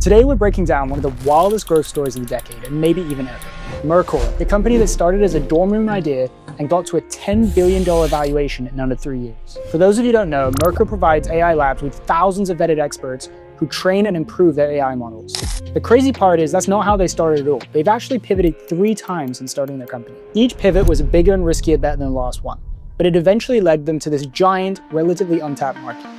Today we're breaking down one of the wildest growth stories of the decade, and maybe even ever. Mercor, the company that started as a dorm room idea and got to a $10 billion valuation in under 3 years. For those of you who don't know, Mercor provides AI labs with thousands of vetted experts who train and improve their AI models. The crazy part is that's not how they started at all. They've actually pivoted 3 times in starting their company. Each pivot was a bigger and riskier bet than the last one, but it eventually led them to this giant, relatively untapped market.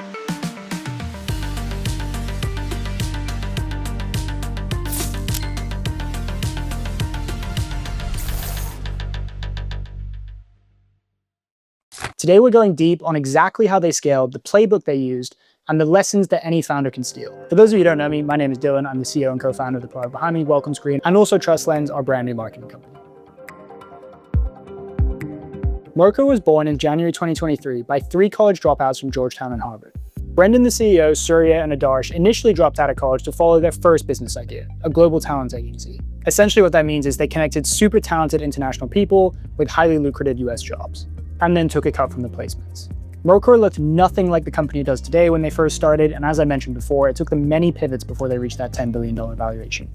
Today we're going deep on exactly how they scaled, the playbook they used, and the lessons that any founder can steal. For those of you who don't know me, my name is Dylan. I'm the CEO and co-founder of the product behind me, Welcome Screen, and also TrustLens, our brand new marketing company. Mercor was born in January 2023 by 3 college dropouts from Georgetown and Harvard. Brendan, the CEO, Surya, and Adarsh initially dropped out of college to follow their first business idea, a global talent agency. Essentially what that means is they connected super talented international people with highly lucrative US jobs, and then took a cut from the placements. Mercor looked nothing like the company it does today when they first started, and as I mentioned before, it took them many pivots before they reached that $10 billion valuation.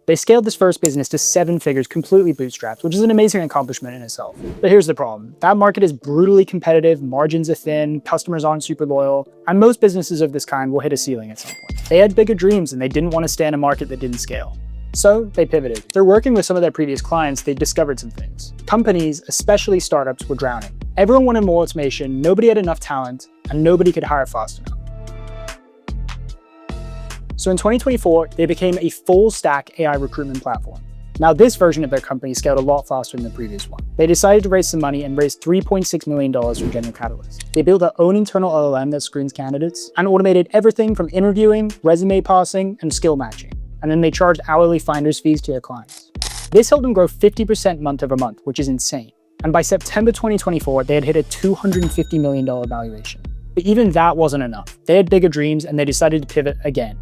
They scaled this first business to 7 figures completely bootstrapped, which is an amazing accomplishment in itself. But here's the problem. That market is brutally competitive, margins are thin, customers aren't super loyal, and most businesses of this kind will hit a ceiling at some point. They had bigger dreams and they didn't want to stay in a market that didn't scale. So they pivoted. They're working with some of their previous clients, they discovered some things. Companies, especially startups, were drowning. Everyone wanted more automation, nobody had enough talent, and nobody could hire fast enough. So in 2024, they became a full-stack AI recruitment platform. Now this version of their company scaled a lot faster than the previous one. They decided to raise some money and raised $3.6 million from General Catalyst. They built their own internal LLM that screens candidates and automated everything from interviewing, resume parsing, and skill matching. And then they charged hourly finder's fees to their clients. This helped them grow 50% month over month, which is insane. And by September 2024, they had hit a $250 million valuation. But even that wasn't enough. They had bigger dreams and they decided to pivot again.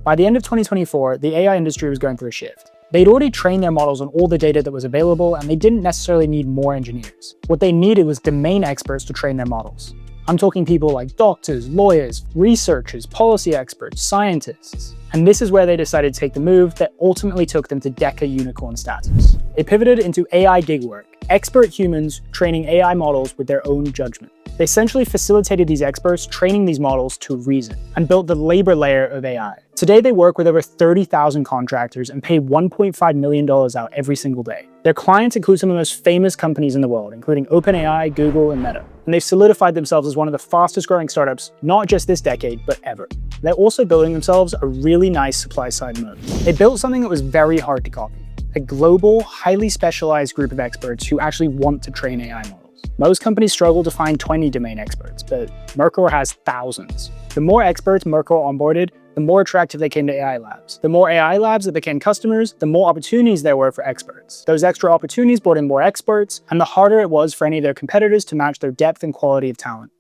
By the end of 2024, the AI industry was going through a shift. They'd already trained their models on all the data that was available, and they didn't necessarily need more engineers. What they needed was domain experts to train their models. I'm talking people like doctors, lawyers, researchers, policy experts, scientists. And this is where they decided to take the move that ultimately took them to Deca unicorn status. They pivoted into AI gig work, expert humans training AI models with their own judgment. They essentially facilitated these experts training these models to reason and built the labor layer of AI. Today, they work with over 30,000 contractors and pay $1.5 million out every single day. Their clients include some of the most famous companies in the world, including OpenAI, Google, and Meta. And they've solidified themselves as one of the fastest growing startups, not just this decade, but ever. They're also building themselves a really nice supply-side moat. They built something that was very hard to copy, a global, highly specialized group of experts who actually want to train AI models. Most companies struggle to find 20 domain experts, but Mercor has thousands. The more experts Mercor onboarded, the more attractive they came to AI labs. The more AI labs that became customers, the more opportunities there were for experts. Those extra opportunities brought in more experts, and the harder it was for any of their competitors to match their depth and quality of talent.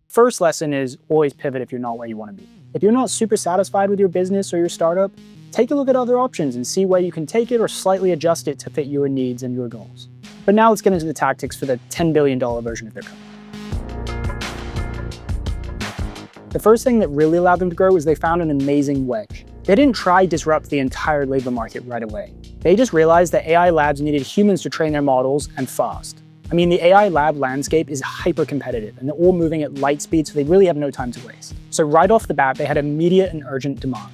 First lesson is always pivot if you're not where you want to be. If you're not super satisfied with your business or your startup, take a look at other options and see where you can take it or slightly adjust it to fit your needs and your goals. But now let's get into the tactics for the $10 billion version of their company. The first thing that really allowed them to grow was they found an amazing wedge. They didn't try to disrupt the entire labor market right away. They just realized that AI labs needed humans to train their models, and fast. I mean, the AI lab landscape is hyper competitive and they're all moving at light speed, so they really have no time to waste. So right off the bat, they had immediate and urgent demand.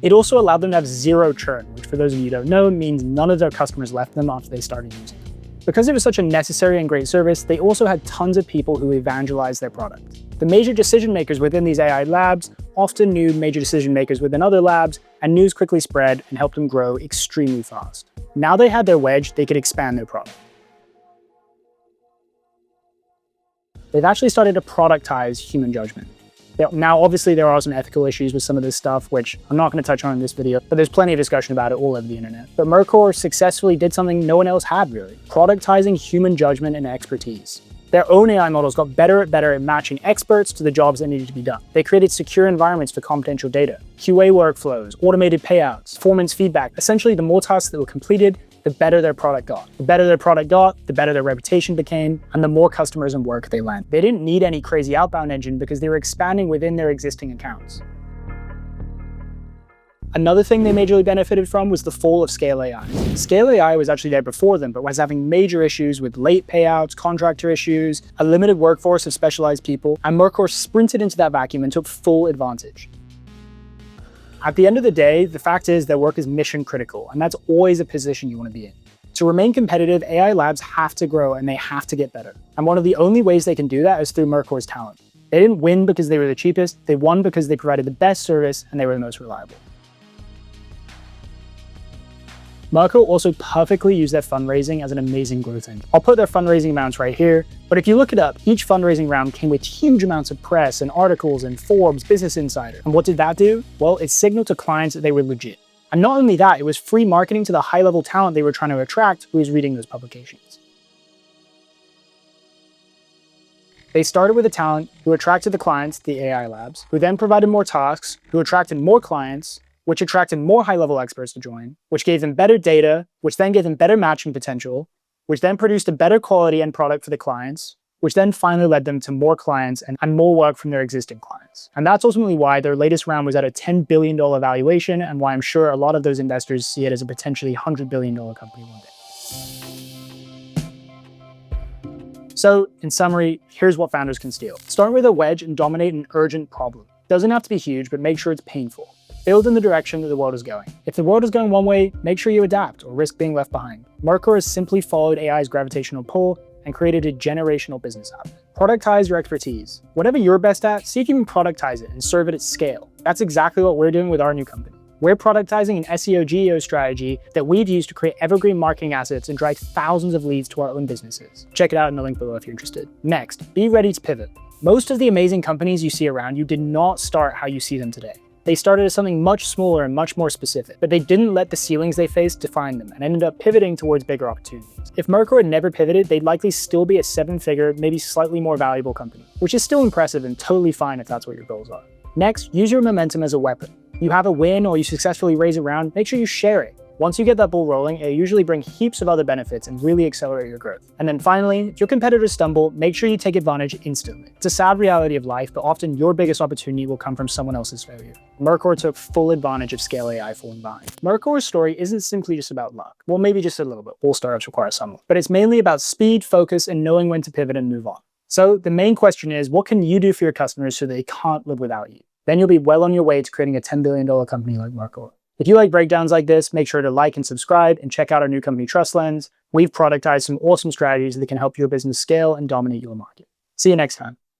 It also allowed them to have 0 churn, which for those of you who don't know, means none of their customers left them after they started using it. Because it was such a necessary and great service, they also had tons of people who evangelized their product. The major decision makers within these AI labs often knew major decision makers within other labs, and news quickly spread and helped them grow extremely fast. Now they had their wedge, they could expand their product. They've actually started to productize human judgment. Now, obviously, there are some ethical issues with some of this stuff, which I'm not going to touch on in this video, but there's plenty of discussion about it all over the internet. But Mercor successfully did something no one else had, really, productizing human judgment and expertise. Their own AI models got better at matching experts to the jobs that needed to be done. They created secure environments for confidential data, QA workflows, automated payouts, performance feedback. Essentially, the more tasks that were completed, the better their product got. The better their product got, the better their reputation became, and the more customers and work they landed. They didn't need any crazy outbound engine because they were expanding within their existing accounts. Another thing they majorly benefited from was the fall of Scale AI. Scale AI was actually there before them, but was having major issues with late payouts, contractor issues, a limited workforce of specialized people, and Mercor sprinted into that vacuum and took full advantage. At the end of the day, the fact is their work is mission critical, and that's always a position you want to be in. To remain competitive, AI labs have to grow and they have to get better. And one of the only ways they can do that is through Mercor's talent. They didn't win because they were the cheapest, they won because they provided the best service and they were the most reliable. Mercor also perfectly used their fundraising as an amazing growth engine. I'll put their fundraising amounts right here, but if you look it up, each fundraising round came with huge amounts of press and articles in Forbes, Business Insider. And what did that do? Well, it signaled to clients that they were legit. And not only that, it was free marketing to the high-level talent they were trying to attract who was reading those publications. They started with the talent who attracted the clients, the AI labs, who then provided more tasks, who attracted more clients, which attracted more high-level experts to join, which gave them better data, which then gave them better matching potential, which then produced a better quality end product for the clients, which then finally led them to more clients and more work from their existing clients. And that's ultimately why their latest round was at a $10 billion valuation and why I'm sure a lot of those investors see it as a potentially $100 billion company one day. So in summary, here's what founders can steal. Start with a wedge and dominate an urgent problem. Doesn't have to be huge, but make sure it's painful. Build in the direction that the world is going. If the world is going one way, make sure you adapt or risk being left behind. Mercor has simply followed AI's gravitational pull and created a generational business out of it. Productize your expertise. Whatever you're best at, see if you can productize it and serve it at scale. That's exactly what we're doing with our new company. We're productizing an SEO GEO strategy that we've used to create evergreen marketing assets and drive thousands of leads to our own businesses. Check it out in the link below if you're interested. Next, be ready to pivot. Most of the amazing companies you see around you did not start how you see them today. They started as something much smaller and much more specific, but they didn't let the ceilings they faced define them and ended up pivoting towards bigger opportunities. If Mercor had never pivoted, they'd likely still be a 7-figure, maybe slightly more valuable company, which is still impressive and totally fine if that's what your goals are. Next, use your momentum as a weapon. You have a win or you successfully raise a round, make sure you share it. Once you get that ball rolling, it'll usually bring heaps of other benefits and really accelerate your growth. And then finally, if your competitors stumble, make sure you take advantage instantly. It's a sad reality of life, but often your biggest opportunity will come from someone else's failure. Mercor took full advantage of Scale AI falling behind. Mercor's story isn't simply just about luck. Well, maybe just a little bit. All startups require some luck. But it's mainly about speed, focus, and knowing when to pivot and move on. So the main question is, what can you do for your customers so they can't live without you? Then you'll be well on your way to creating a $10 billion company like Mercor. If you like breakdowns like this, make sure to like and subscribe and check out our new company Trust Lens. We've productized some awesome strategies that can help your business scale and dominate your market. See you next time.